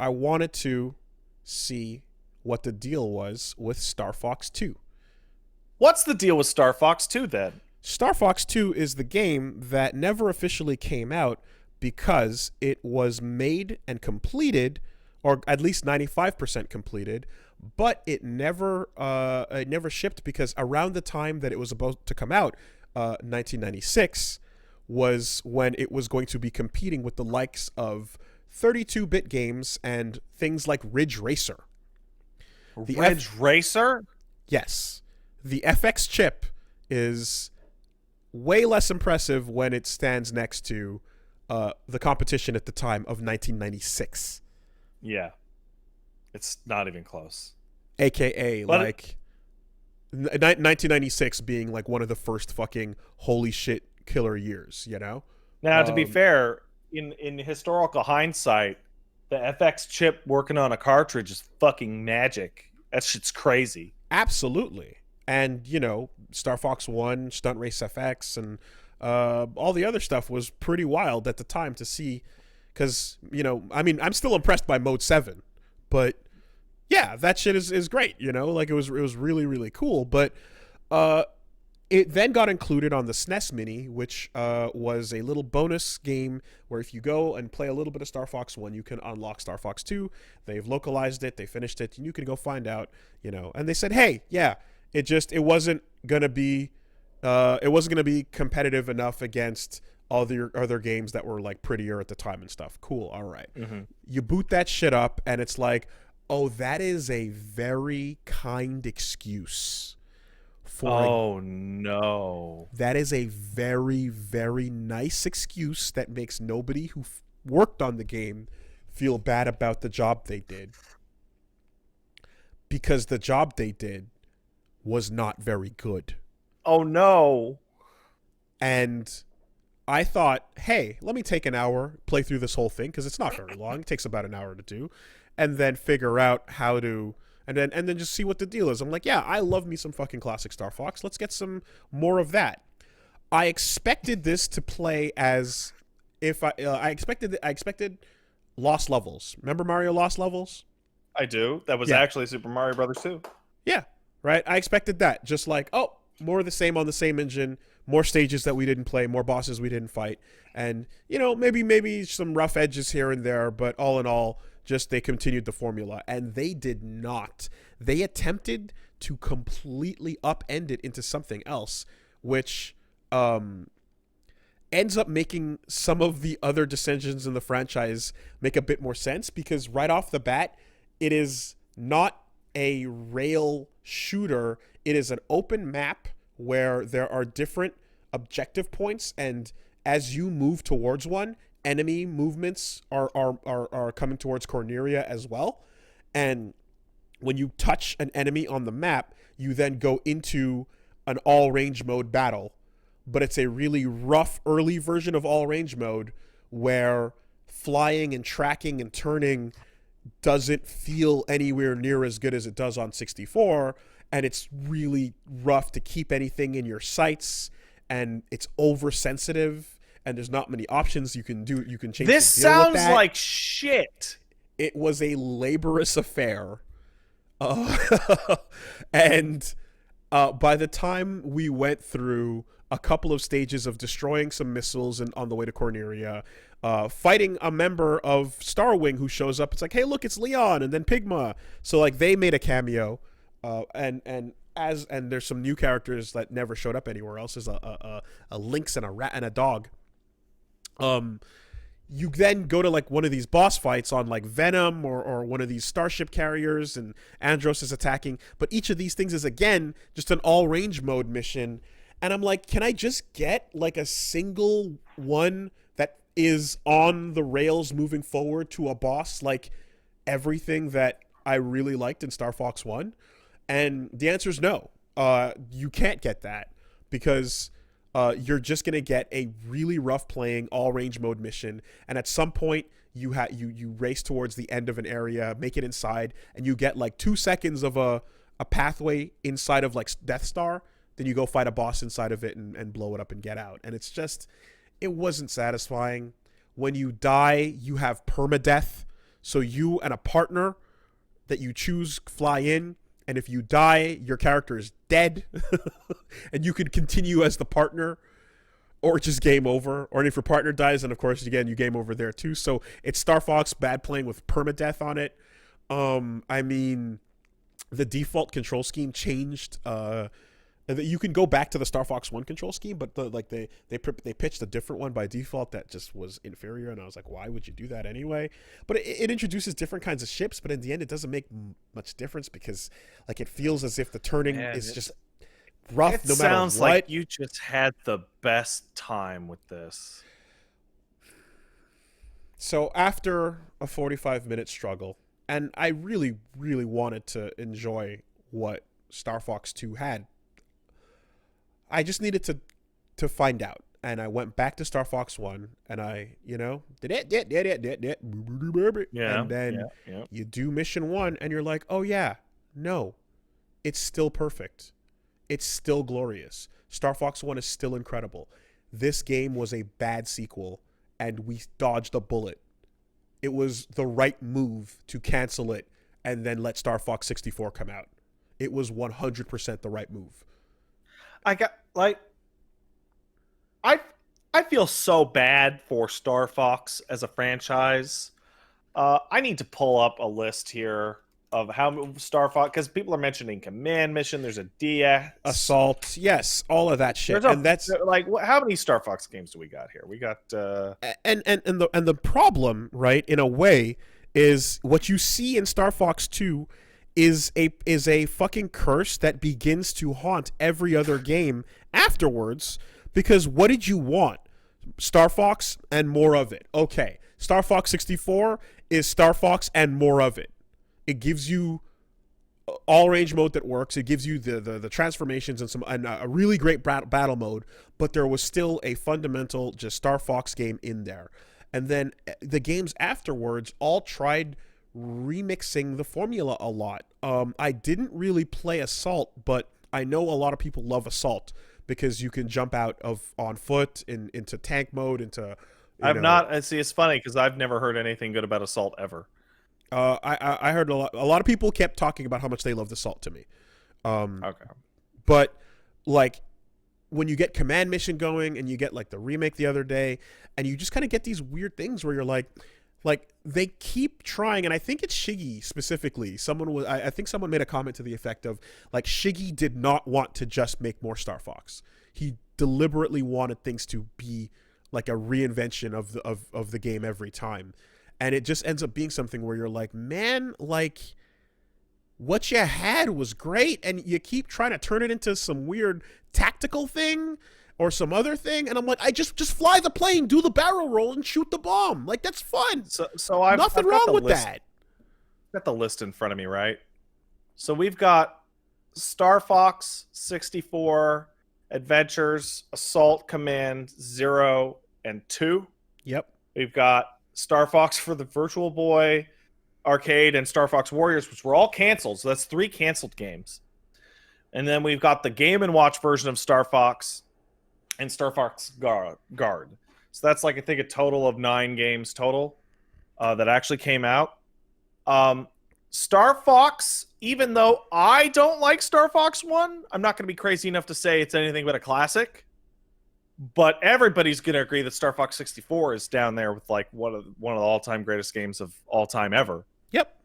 I wanted to see what the deal was with Star Fox 2. What's the deal with Star Fox 2 then? Star Fox 2 is the game that never officially came out because it was made and completed, or at least 95% completed, but it never shipped because around the time that it was about to come out, 1996, was when it was going to be competing with the likes of 32-bit games and things like Ridge Racer. Ridge Racer? Yes. The FX chip is way less impressive when it stands next to the competition at the time of 1996. Yeah. It's not even close. AKA, but like, 1996 being like one of the first fucking holy shit killer years, you know? Now, to be fair, in historical hindsight, the FX chip working on a cartridge is fucking magic. That shit's crazy. Absolutely. And, you know, Star Fox 1, Stunt Race FX, and all the other stuff was pretty wild at the time to see. Because, you know, I mean, I'm still impressed by Mode 7. But, yeah, that shit is great, you know? Like, it was really, really cool. But it then got included on the SNES Mini, which was a little bonus game where if you go and play a little bit of Star Fox 1, you can unlock Star Fox 2. They've localized it. They finished it. And you can go find out, you know. And they said, hey, yeah, it wasn't going to be competitive enough against all the other games that were like prettier at the time and stuff. Cool. All right. Mm-hmm. You boot that shit up and it's like, oh, that is a very kind excuse. No. That is a very, very nice excuse that makes nobody who worked on the game feel bad about the job they did. Because the job they did was not very good. Oh, no. And I thought, hey, let me take an hour, play through this whole thing, because it's not very long. It takes about an hour to do. And then figure out how to... And then just see what the deal is. I'm like, yeah, I love me some fucking classic Star Fox. Let's get some more of that. I expected this to play as if I expected Lost Levels. Remember Mario Lost Levels? I do. That was actually Super Mario Brothers 2. Yeah, right. I expected that. Just like, oh, more of the same on the same engine, more stages that we didn't play, more bosses we didn't fight, and you know, maybe some rough edges here and there, but all in all, just they continued the formula, and they did not. They attempted to completely upend it into something else, which ends up making some of the other decisions in the franchise make a bit more sense, because right off the bat, it is not a rail shooter. It is an open map where there are different objective points, and as you move towards one, enemy movements are coming towards Corneria as well. And when you touch an enemy on the map, you then go into an all-range mode battle. But it's a really rough early version of all-range mode where flying and tracking and turning doesn't feel anywhere near as good as it does on 64. And it's really rough to keep anything in your sights. And it's oversensitive. And there's not many options you can do. You can change. This the deal sounds with that. like shit. It was a laborious affair, and by the time we went through a couple of stages of destroying some missiles and on the way to Corneria, fighting a member of Starwing who shows up, it's like, hey, look, it's Leon, and then Pigma. So like they made a cameo, and there's some new characters that never showed up anywhere else. There's a lynx and a rat and a dog. You then go to like one of these boss fights on like Venom or one of these starship carriers, and Andros is attacking. But each of these things is again just an all range mode mission. And I'm like, can I just get like a single one that is on the rails moving forward to a boss like everything that I really liked in Star Fox 1? And the answer is no. You can't get that because you're just going to get a really rough playing all range mode mission. And at some point you race towards the end of an area, make it inside, and you get like 2 seconds of a pathway inside of like Death Star. Then you go fight a boss inside of it and blow it up and get out. And it's just, it wasn't satisfying. When you die, you have permadeath. So you and a partner that you choose fly in, and if you die, your character is dead, and you can continue as the partner, or just game over. Or if your partner dies, then of course again you game over there too. So it's Star Fox bad playing with permadeath on it. I mean, the default control scheme changed. You can go back to the Star Fox 1 control scheme, but they pitched a different one by default that just was inferior, and I was like, why would you do that anyway? But it introduces different kinds of ships, but in the end, it doesn't make much difference because like it feels as if the turning is just rough no matter what. It sounds like you just had the best time with this. So after a 45-minute struggle, and I really, really wanted to enjoy what Star Fox 2 had, I just needed to find out. And I went back to Star Fox 1 and I, did it. And then you do mission 1 and you're like, oh yeah, no, it's still perfect. It's still glorious. Star Fox 1 is still incredible. This game was a bad sequel and we dodged a bullet. It was the right move to cancel it and then let Star Fox 64 come out. It was 100% the right move. I feel so bad for Star Fox as a franchise. I need to pull up a list here of how Star Fox, because people are mentioning Command Mission. There's a DX Assault, yes, all of that shit. And that's like, how many Star Fox games do we got here? We got and the problem, right, in a way, is what you see in Star Fox 2 is a fucking curse that begins to haunt every other game afterwards. Because what did you want? Star Fox and more of it. Okay, Star Fox 64 is Star Fox and more of it. It gives you all range mode that works. It gives you the transformations and a really great battle mode. But there was still a fundamental just Star Fox game in there. And then the games afterwards all tried remixing the formula a lot. I didn't really play Assault, but I know a lot of people love Assault because you can jump out on foot into tank mode into. Not. See, it's funny because I've never heard anything good about Assault ever. I heard a lot of people kept talking about how much they loved Assault to me. Okay. But like when you get Command Mission going and you get like the remake the other day, and you just kind of get these weird things where you're like they keep trying, and I think it's Shiggy specifically. I think someone made a comment to the effect of like Shiggy did not want to just make more Star Fox. He deliberately wanted things to be like a reinvention of the game every time, and it just ends up being something where you're like, man, like what you had was great, and you keep trying to turn it into some weird tactical thing or some other thing, and I'm like, I just fly the plane, do the barrel roll, and shoot the bomb. Like that's fun. So I've nothing wrong with that. Got the list in front of me, right? So we've got Star Fox 64, Adventures, Assault, Command 0 and 2. Yep. We've got Star Fox for the Virtual Boy Arcade and Star Fox Warriors, which were all canceled. So that's 3 canceled games. And then we've got the Game & Watch version of Star Fox and Star Fox Guard. So that's like, I think, a total of 9 games total that actually came out. Star Fox, even though I don't like Star Fox 1, I'm not going to be crazy enough to say it's anything but a classic. But everybody's going to agree that Star Fox 64 is down there with like one of the all-time greatest games of all time ever. Yep.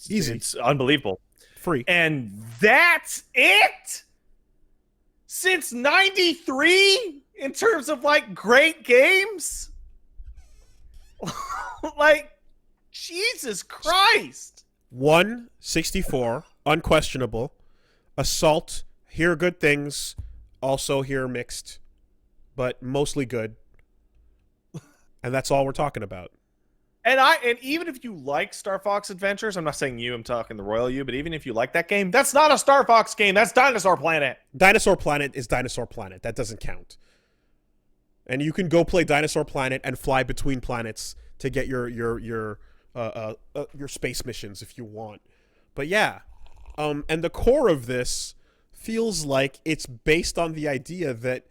Easy. It's unbelievable. Free. And that's it? Since 93 in terms of like great games? Like, Jesus Christ. 1, 64, unquestionable. Assault, hear good things, also hear mixed, but mostly good. And that's all we're talking about. And even if you like Star Fox Adventures, I'm not saying you, I'm talking the royal you, but even if you like that game, that's not a Star Fox game. That's Dinosaur Planet. Dinosaur Planet is Dinosaur Planet. That doesn't count. And you can go play Dinosaur Planet and fly between planets to get your space missions if you want. But yeah, and the core of this feels like it's based on the idea that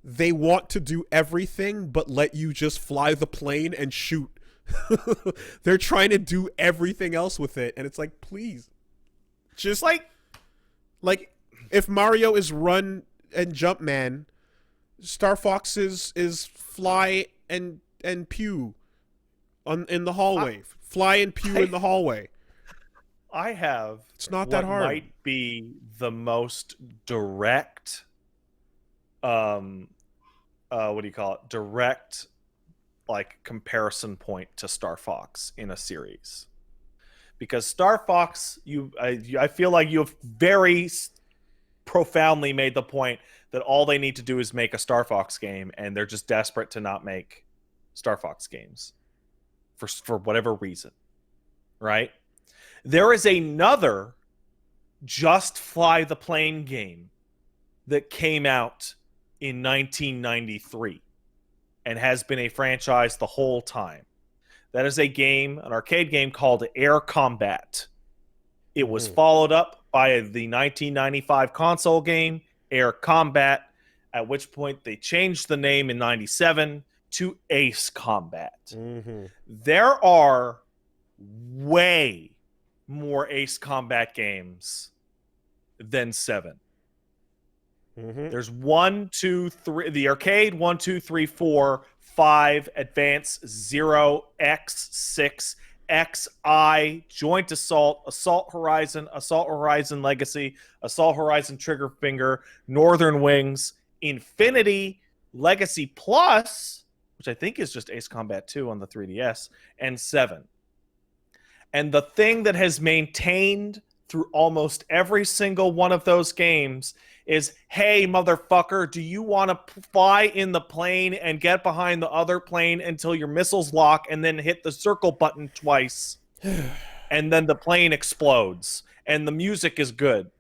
they want to do everything but let you just fly the plane and shoot They're trying to do everything else with it, and it's like, please, just like if Mario is run and jump man, Star Fox is fly and pew in the hallway. Fly and pew in the hallway. I have. It's not that hard. Might be the most direct. What do you call it? Direct, like, comparison point to Star Fox in a series, because Star Fox, I feel like you have very profoundly made the point that all they need to do is make a Star Fox game, and they're just desperate to not make Star Fox games for whatever reason, right? There is another Just Fly the Plane game that came out in 1993 and has been a franchise the whole time. That is a game, an arcade game called Air Combat. It was followed up by the 1995 console game, Air Combat, at which point they changed the name in 97 to Ace Combat. Mm-hmm. There are way more Ace Combat games than 7. Mm-hmm. There's 1, 2, 3, the arcade, 1, 2, 3, 4, 5, Advance, 0, X, 6, XI, Joint Assault, Assault Horizon Legacy, Assault Horizon Triggerfinger, Northern Wings, Infinity, Legacy Plus, which I think is just Ace Combat 2 on the 3DS, and 7. And the thing that has maintained through almost every single one of those games is, hey, motherfucker, do you want to fly in the plane and get behind the other plane until your missiles lock and then hit the circle button twice and then the plane explodes and the music is good?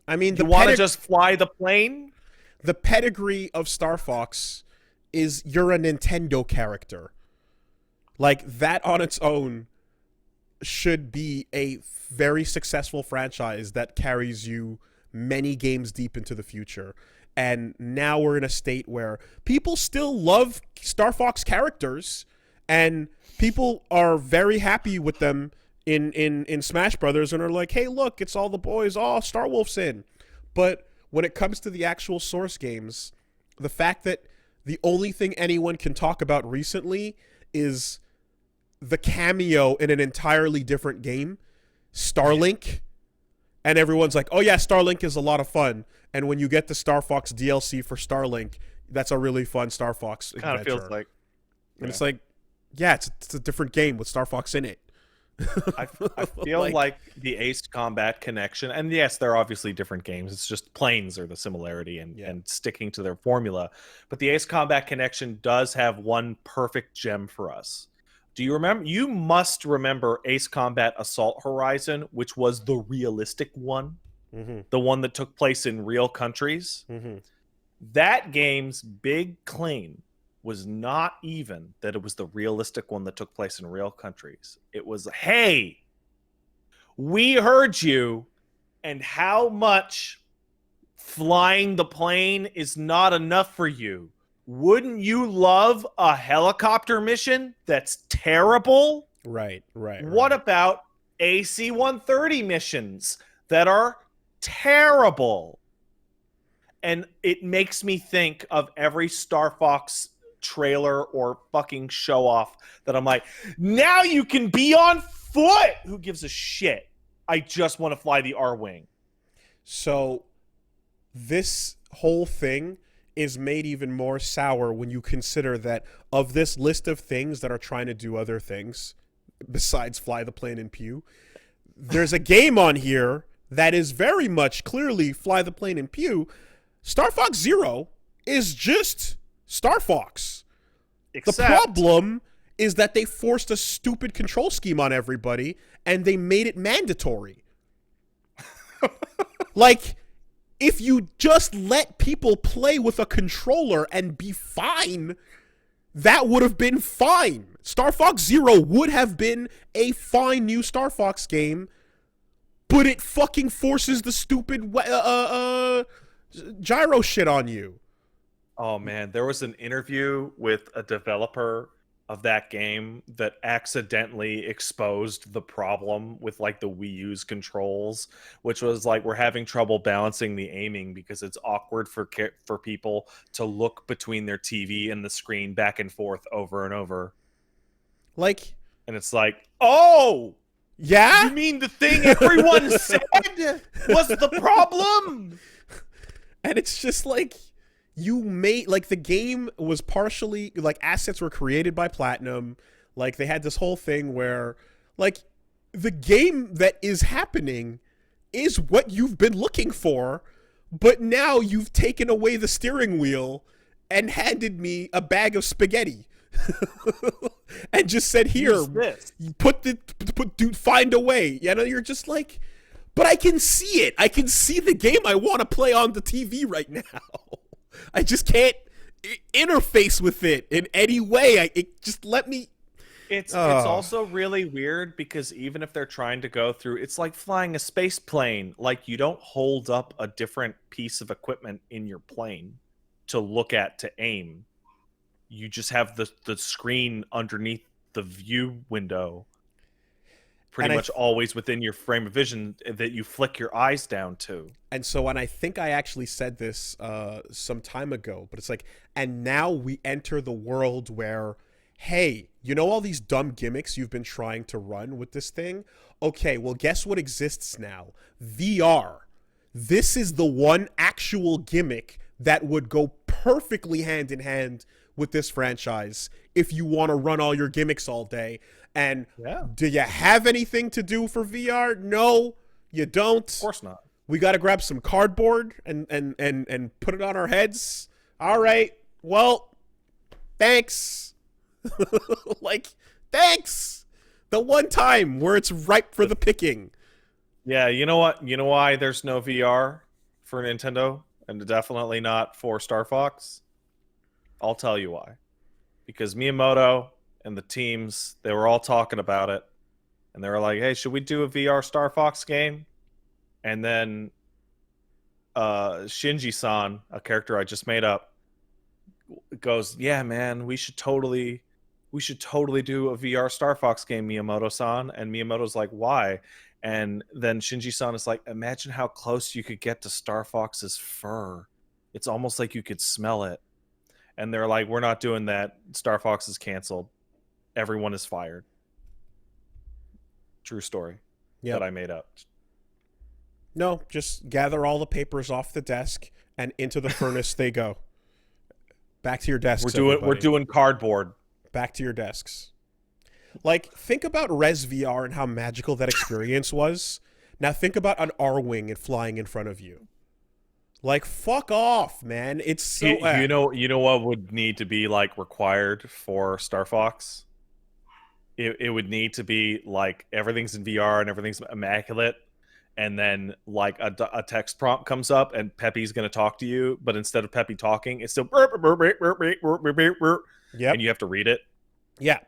I mean, you want to just fly the plane? The pedigree of Star Fox is you're a Nintendo character. Like, that on its own should be a very successful franchise that carries you many games deep into the future. And now we're in a state where people still love Star Fox characters, and people are very happy with them in Smash Brothers, and are like, hey, look, it's all the boys. Oh, Star Wolf's in. But when it comes to the actual source games, the fact that the only thing anyone can talk about recently is the cameo in an entirely different game, Starlink, and everyone's like, oh yeah, Starlink is a lot of fun, and when you get the Star Fox DLC for Starlink, that's a really fun Star Fox adventure. Kind of feels like, and it's like, yeah, it's a different game with Star Fox in it. I feel like the Ace Combat connection, and yes, they're obviously different games. It's just planes are the similarity and sticking to their formula. But the Ace Combat connection does have one perfect gem for us. Do you remember? You must remember Ace Combat Assault Horizon, which was the realistic one, the one that took place in real countries. That game's big claim was not even that it was the realistic one that took place in real countries. It was, hey, we heard you, and how much flying the plane is not enough for you. Wouldn't you love a helicopter mission that's terrible? Right. What about AC-130 missions that are terrible? And it makes me think of every Star Fox trailer or fucking show off that I'm like, now you can be on foot. Who gives a shit? I just want to fly the R-Wing. So this whole thing is made even more sour when you consider that of this list of things that are trying to do other things besides fly the plane and pew, there's a game on here that is very much clearly fly the plane and pew. Star Fox Zero is just Star Fox. Except, the problem is that they forced a stupid control scheme on everybody and they made it mandatory. Like, if you just let people play with a controller and be fine, that would have been fine. Star Fox Zero would have been a fine new Star Fox game, but it fucking forces the stupid gyro shit on you. Oh man, there was an interview with a developer of that game that accidentally exposed the problem with like the Wii U's controls, which was like we're having trouble balancing the aiming because it's awkward for people to look between their TV and the screen back and forth over and over. Like, And it's like, oh, yeah? you mean the thing everyone said was the problem? And it's just like, you made, like, the game was partially, like, assets were created by Platinum. Like, they had this whole thing where, like, the game that is happening is what you've been looking for, but now you've taken away the steering wheel and handed me a bag of spaghetti. And just said, here, find a way. You know, you're just like, but I can see it. I can see the game I want to play on the TV right now. I just can't interface with it in any way. Just let me. It's also really weird because even if they're trying to go through, it's like flying a space plane. Like, you don't hold up a different piece of equipment in your plane to look at to aim. You just have the screen underneath the view window, pretty much always within your frame of vision that you flick your eyes down to. And so, and I think I actually said this some time ago, but it's like, and now we enter the world where, hey, you know all these dumb gimmicks you've been trying to run with this thing? Okay, well, guess what exists now? VR. This is the one actual gimmick that would go perfectly hand in hand with this franchise if you want to run all your gimmicks all day. And do you have anything to do for VR? No, you don't. Of course not. We got to grab some cardboard and put it on our heads. All right. Well, thanks. Like, thanks. The one time where it's ripe for the picking. Yeah, you know what? You know why there's no VR for Nintendo and definitely not for Star Fox? I'll tell you why. Because Miyamoto and the teams, they were all talking about it. And they were like, hey, should we do a VR Star Fox game? And then Shinji-san, a character I just made up, goes, yeah, man, we should totally do a VR Star Fox game, Miyamoto-san. And Miyamoto's like, why? And then Shinji-san is like, imagine how close you could get to Star Fox's fur. It's almost like you could smell it. And they're like, we're not doing that. Star Fox is canceled. Everyone is fired. True story that I made up. No, just gather all the papers off the desk and into the furnace they go. Back to your desks. We're doing cardboard. Back to your desks. Like, think about Res VR and how magical that experience was. Now think about an R-Wing and flying in front of you. Like, fuck off, man. It's so... You know what would need to be, like, required for Star Fox? It would need to be, like, everything's in VR and everything's immaculate, and then, like, a text prompt comes up and Peppy's going to talk to you, but instead of Peppy talking, it's still... Yep. And you have to read it. Yeah.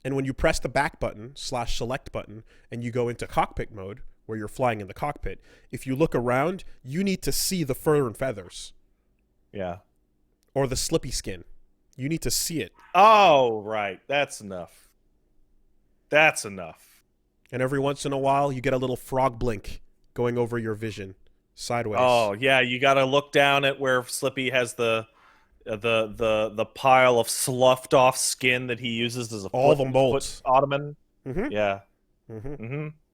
And when you press the back button / select button and you go into cockpit mode, where you're flying in the cockpit, if you look around, you need to see the fur and feathers. Yeah. Or the slippy skin. You need to see it. Oh, right. That's enough. That's enough. And every once in a while, you get a little frog blink going over your vision sideways. Oh, yeah. You got to look down at where Slippy has the pile of sloughed off skin that he uses as a all the molds ottoman. Mm-hmm. Yeah. Mm-hmm.